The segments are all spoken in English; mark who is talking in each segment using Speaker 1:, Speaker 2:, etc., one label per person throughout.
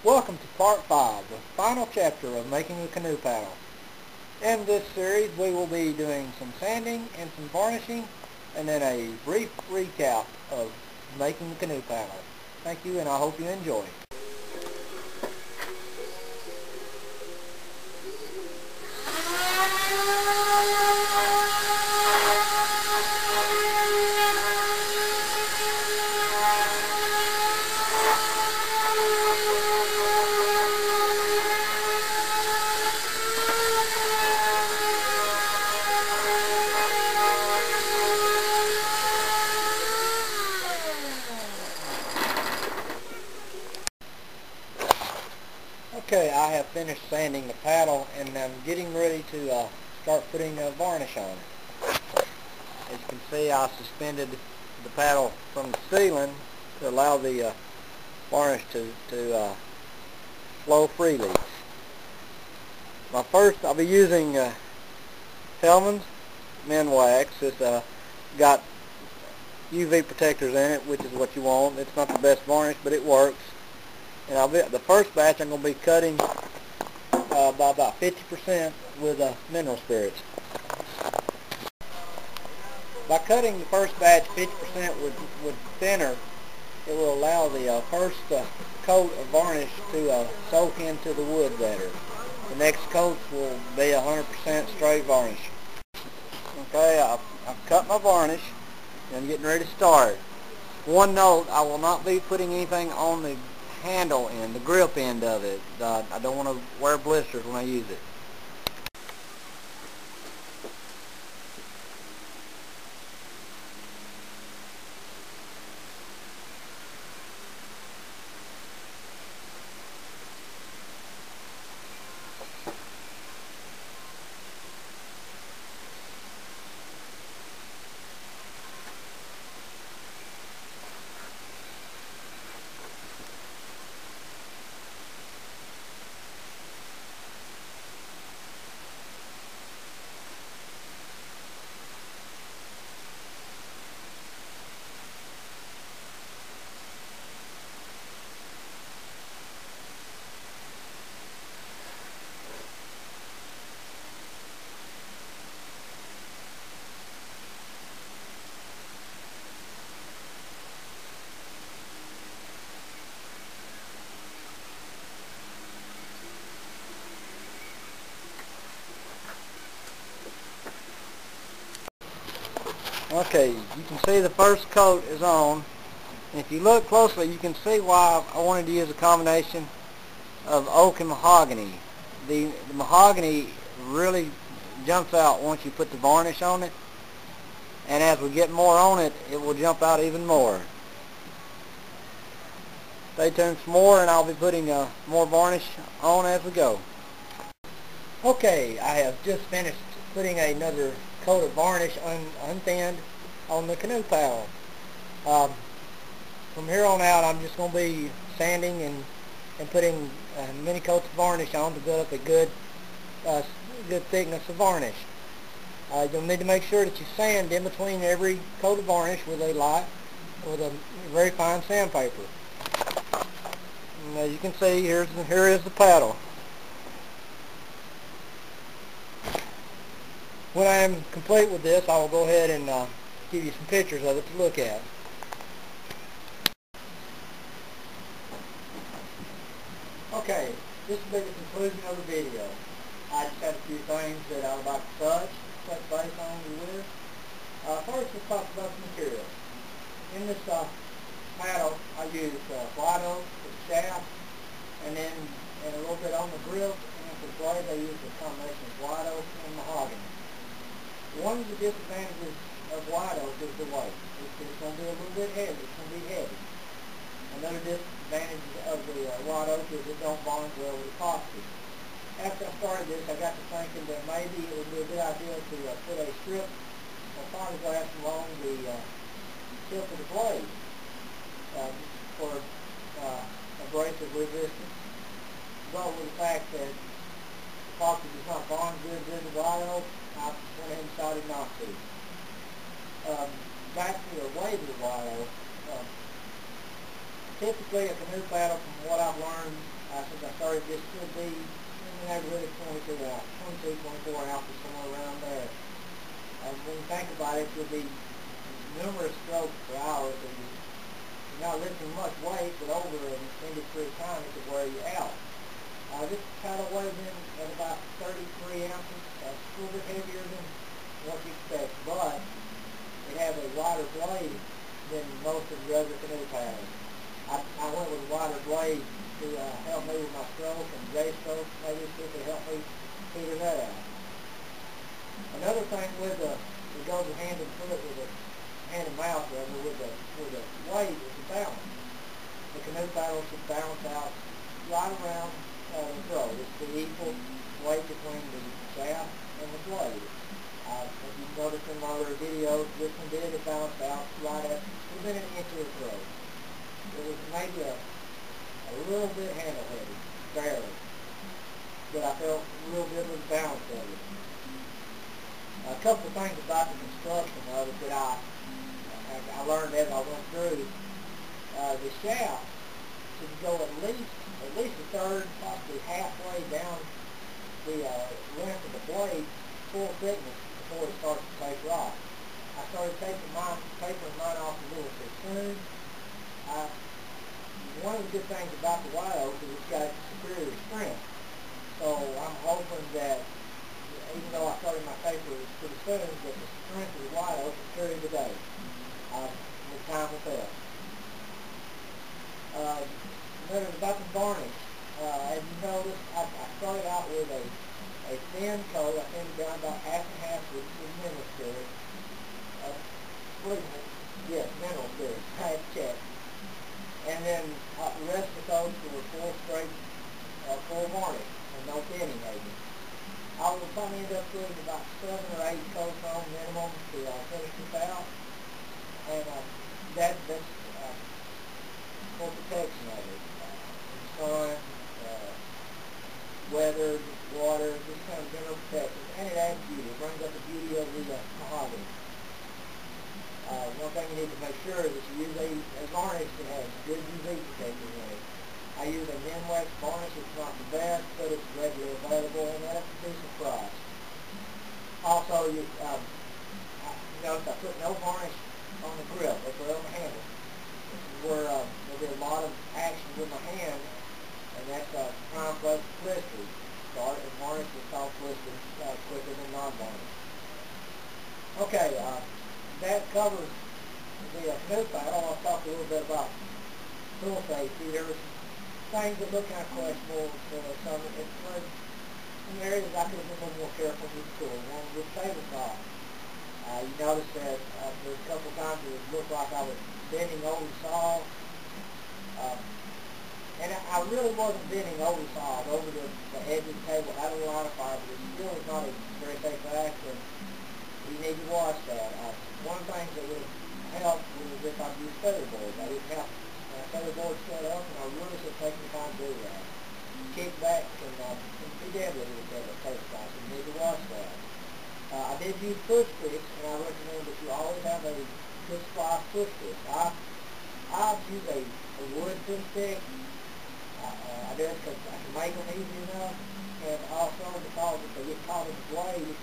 Speaker 1: Welcome to Part 5, the final chapter of making a canoe paddle. In this series we will be doing some sanding and some varnishing and then a brief recap of making the canoe paddle. Thank you and I hope you enjoy. Okay, I have finished sanding the paddle and I'm getting ready to start putting varnish on it. As you can see, I suspended the paddle from the ceiling to allow the varnish to flow freely. First, I'll be using Hellman's Men Wax. It's got UV protectors in it, which is what you want. It's not the best varnish, but it works. And the first batch I'm going to be cutting by about 50% with mineral spirits. By cutting the first batch 50% with thinner, it will allow the first coat of varnish to soak into the wood better. The next coats will be 100% straight varnish. Okay, I've cut my varnish and I'm getting ready to start. One note, I will not be putting anything on the handle end, the grip end of it. I don't want to wear blisters when I use it. Okay, you can see the first coat is on. And if you look closely, you can see why I wanted to use a combination of oak and mahogany. The mahogany really jumps out once you put the varnish on it. And as we get more on it, it will jump out even more. Stay tuned for more and I'll be putting more varnish on as we go. Okay, I have just finished putting another coat of varnish unthinned on the canoe paddle. From here on out I'm just going to be sanding and putting many coats of varnish on to build up a good thickness of varnish. You'll need to make sure that you sand in between every coat of varnish with a very fine sandpaper. And as you can see, here is the paddle. When I am complete with this, I will go ahead and give you some pictures of it to look at. Okay, this will be the conclusion of the video. I just have a few things that I would like to touch base on you with. First, let's talk about the material. In this paddle, I use white oak for the shaft, and then a little bit on the grip, and for the blade, I use a combination of white oak and mahogany. One of the disadvantages of white oak is the weight. It's going to be a little bit heavy. It's going to be heavy. Another disadvantage of the white oak is it don't bond well with epoxy. After I started this, I got to thinking that maybe it would be a good idea to put a strip of fiberglass along the tip of the blade for abrasive resistance. But with the fact that epoxy does not bond good with the white oak, I went ahead and decided not to. Back to the weight of the white oak. Typically a canoe paddle, from what I've learned, I ounces. I started this should be in the neighborhood of 24 ounces, somewhere around there. When you think about it, you'll be numerous strokes per hour, so you're not lifting much weight, but over an extended period of time, it could wear you out. This paddle weighs in at about 33 ounces. It's a little bit heavier than what you expect, but it has a wider blade than most of the other canoe paddles. I went with a wider blade to help me with my stroke and J stroke. Maybe this could help me figure that out. Another thing with it goes hand in foot with the hand and mouth rather with the weight is the balance. The canoe paddle should balance out right around the throat. It's the equal weight between the shaft and the blade. If you noticed in my other videos, this one did, it balanced out right at within an inch of the throat. It was maybe a little bit handle heavy, barely, but I felt real good with the balance of it. A couple of things about the construction of it that I learned as I went through. The shaft should go at least a third, possibly halfway down the length of the blade, full thickness, before it starts to taper off. I started tapering mine off a little too soon. One of the good things about the white oak is it's got superior strength. So I'm hoping that, even though I started my taper pretty soon, that the strength of the white oak will carry the day. With time will tell. Another about the varnish. As you noticed, I started out with a thin coat. I thinned it down about half and half with mineral spirits. Yes, mineral spirits. I had to check. And then the rest of the coats were full straight, full varnish, and no thinning agent. I will probably end up putting about 7 or 8 coats on minimum to finish this out. And that's for protection of it. Sun, weather, water, just kind of general protection. And it adds beauty. It brings up the beauty of the mahogany. One thing you need to make sure is that you use a varnish that has good UV protection in it. I use a Minwax varnish. It's not the best, but it's readily available, and at a decent price. Also, you notice I put no varnish on the grip or on the handle. This is where there'll be a lot of action with my hand, and that's prime blisters. So varnish will cause blisters quicker than non-varnish. Okay, that covers the canoe paddle. I'll talk a little bit about tool safety. There were some things that look kind of questionable for some areas I could have been a little more careful with the tool. One with tabletop. You notice that there's a couple of times it looked like I was bending over the saw. And I really wasn't bending over the saw, over the edge of the table, out of the line of fire, but it still is not a very safe act, and you need to watch that. One thing that would help was if I used feather boards. I didn't have feather boards set up, and I really should take the time to do that. Kickback can be deadly with a tabletop, so you need to watch that. I did use push sticks, and I recommend that you always have a good splice push stick. I've used a wood push stick. I did because I can make them easy enough, and also because if they get caught in the blade,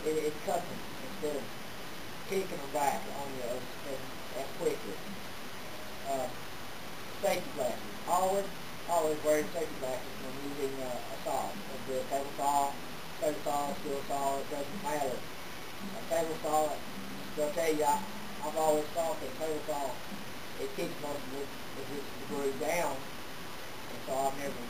Speaker 1: it cuts them instead of kicking them back on you as quickly. Safety glasses. Always wear safety glasses when using a saw. Whether it's a table saw, steel saw, it doesn't matter. A table saw, they'll tell you, I've always thought that a table saw, it keeps most of its debris down, and so I've never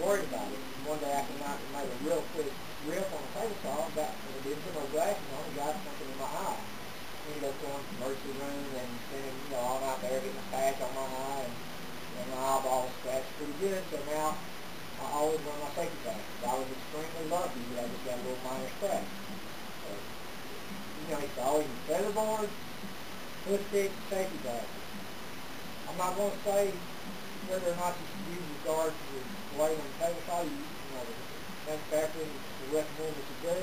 Speaker 1: worried about it. And one day I came out and made a real quick rip on a table saw, and I didn't put no glasses on, and got something in my eye. Ended up going to the emergency room and spending, all night there getting a patch on my eye, and my eyeball was scratched pretty good, so now I always wear my safety glasses. I was extremely lucky that I just got a little minor scratch. So, it's always feather board, push stick, safety glasses. I'm not going to say whether or not you should use your guard for your blade on the table saw. The manufacturer will recommend that you do.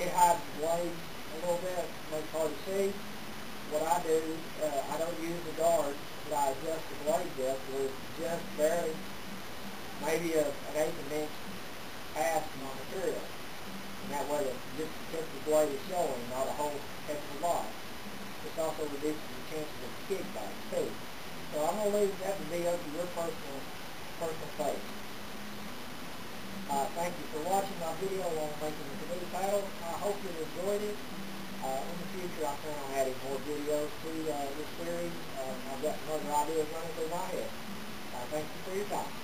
Speaker 1: It hides the blade a little bit, makes it hard to see. What I do, I don't use the guard, but I adjust the blade depth where it's just barely maybe an eighth of an inch past my material. And that way just the tip of the blade is showing, not a whole heck of a lot. This also reduces the chances of kickback too. So I'm going to leave that to be up to your personal taste. Thank you for watching my video on making the canoe paddle. I hope you enjoyed it. In the future I plan on adding more videos to this series. I've got some other ideas running through my head. Thank you for your time.